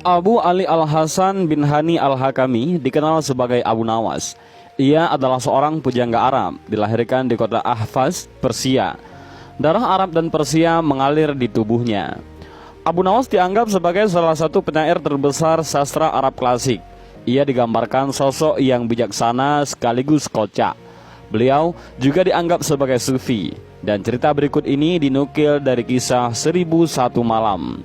Abu Ali Al-Hasan bin Hani Al-Hakami dikenal sebagai Abu Nawas. Ia adalah seorang pujangga Arab, dilahirkan di kota Ahvaz, Persia. Darah Arab dan Persia mengalir di tubuhnya. Abu Nawas dianggap sebagai salah satu penyair terbesar sastra Arab klasik. Ia digambarkan sosok yang bijaksana sekaligus kocak. Beliau juga dianggap sebagai sufi. Dan cerita berikut ini dinukil dari kisah 1001 Malam.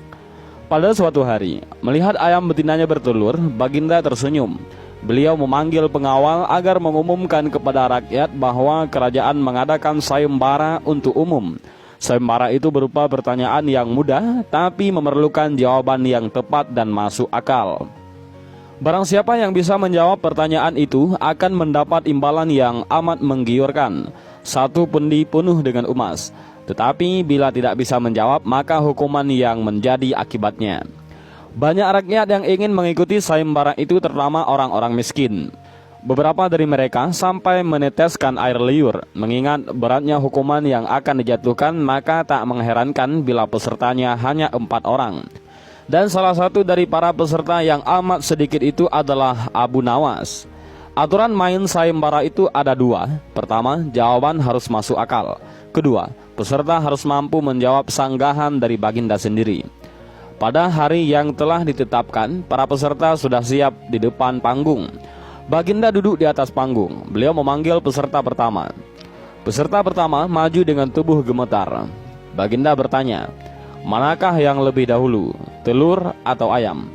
Pada suatu hari, melihat ayam betinanya bertelur, Baginda tersenyum. Beliau memanggil pengawal agar mengumumkan kepada rakyat bahwa kerajaan mengadakan sayembara untuk umum. Sayembara itu berupa pertanyaan yang mudah, tapi memerlukan jawaban yang tepat dan masuk akal. Barang siapa yang bisa menjawab pertanyaan itu akan mendapat imbalan yang amat menggiurkan, 1 pendi penuh dengan emas. Tetapi bila tidak bisa menjawab, maka hukuman yang menjadi akibatnya. Banyak rakyat yang ingin mengikuti sayembara itu, terutama orang-orang miskin. Beberapa dari mereka sampai meneteskan air liur. Mengingat beratnya hukuman yang akan dijatuhkan, maka tak mengherankan bila pesertanya hanya 4 orang. Dan salah satu dari para peserta yang amat sedikit itu adalah Abu Nawas. Aturan main sayembara itu ada 2. Pertama, jawaban harus masuk akal. Kedua, peserta harus mampu menjawab sanggahan dari Baginda sendiri. Pada hari yang telah ditetapkan, para peserta sudah siap di depan panggung. Baginda duduk di atas panggung. Beliau memanggil peserta pertama. Peserta pertama maju dengan tubuh gemetar. Baginda bertanya, manakah yang lebih dahulu, telur atau ayam?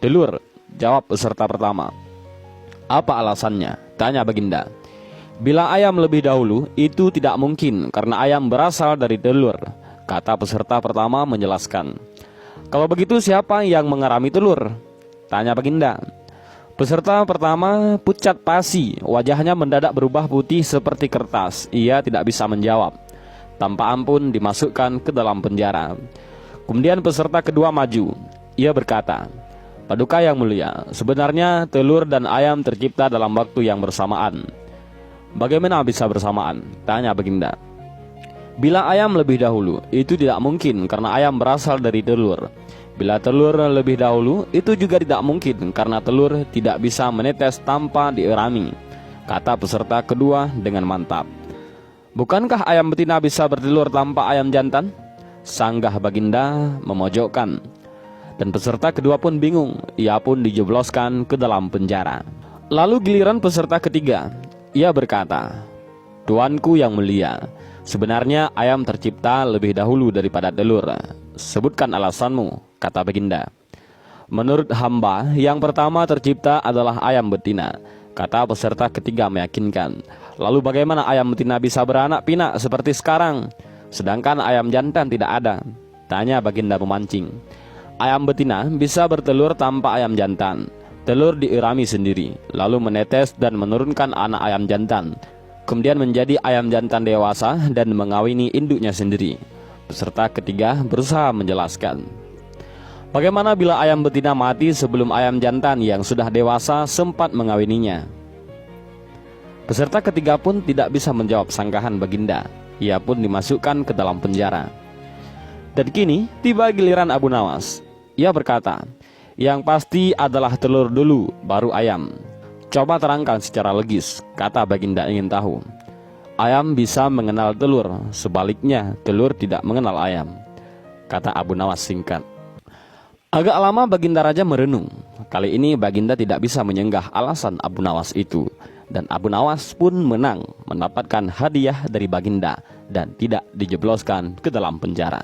Telur, jawab peserta pertama. Apa alasannya? Tanya Baginda. Bila ayam lebih dahulu, itu tidak mungkin karena ayam berasal dari telur, kata peserta pertama menjelaskan. Kalau begitu siapa yang mengerami telur? Tanya Baginda. Peserta pertama pucat pasi, wajahnya mendadak berubah putih seperti kertas. Ia tidak bisa menjawab. Tanpa ampun dimasukkan ke dalam penjara. Kemudian peserta kedua maju. Ia berkata, Paduka yang mulia, sebenarnya telur dan ayam tercipta dalam waktu yang bersamaan. Bagaimana bisa bersamaan? Tanya Baginda. Bila ayam lebih dahulu, itu tidak mungkin karena ayam berasal dari telur. Bila telur lebih dahulu, itu juga tidak mungkin karena telur tidak bisa menetes tanpa dierami, kata peserta kedua dengan mantap. Bukankah ayam betina bisa bertelur tanpa ayam jantan? Sanggah Baginda memojokkan. Dan peserta kedua pun bingung. Ia pun dijebloskan ke dalam penjara. Lalu giliran peserta ketiga. Ia berkata, Tuanku yang mulia, sebenarnya ayam tercipta lebih dahulu daripada telur. Sebutkan alasanmu, kata Baginda. Menurut hamba, yang pertama tercipta adalah ayam betina, kata peserta ketiga meyakinkan. Lalu bagaimana ayam betina bisa beranak pinak seperti sekarang, sedangkan ayam jantan tidak ada? Tanya Baginda memancing. Ayam betina bisa bertelur tanpa ayam jantan. Telur diirami sendiri, lalu menetes dan menurunkan anak ayam jantan. Kemudian menjadi ayam jantan dewasa dan mengawini induknya sendiri. Peserta ketiga berusaha menjelaskan. Bagaimana bila ayam betina mati sebelum ayam jantan yang sudah dewasa sempat mengawininya? Peserta ketiga pun tidak bisa menjawab sanggahan Baginda. Ia pun dimasukkan ke dalam penjara. Dan kini tiba giliran Abu Nawas. Ia berkata, yang pasti adalah telur dulu, baru ayam. Coba terangkan secara logis, kata Baginda ingin tahu. Ayam bisa mengenal telur, sebaliknya telur tidak mengenal ayam, kata Abu Nawas singkat. Agak lama Baginda Raja merenung. Kali ini Baginda tidak bisa menyenggah alasan Abu Nawas itu. Dan Abu Nawas pun menang, mendapatkan hadiah dari Baginda dan tidak dijebloskan ke dalam penjara.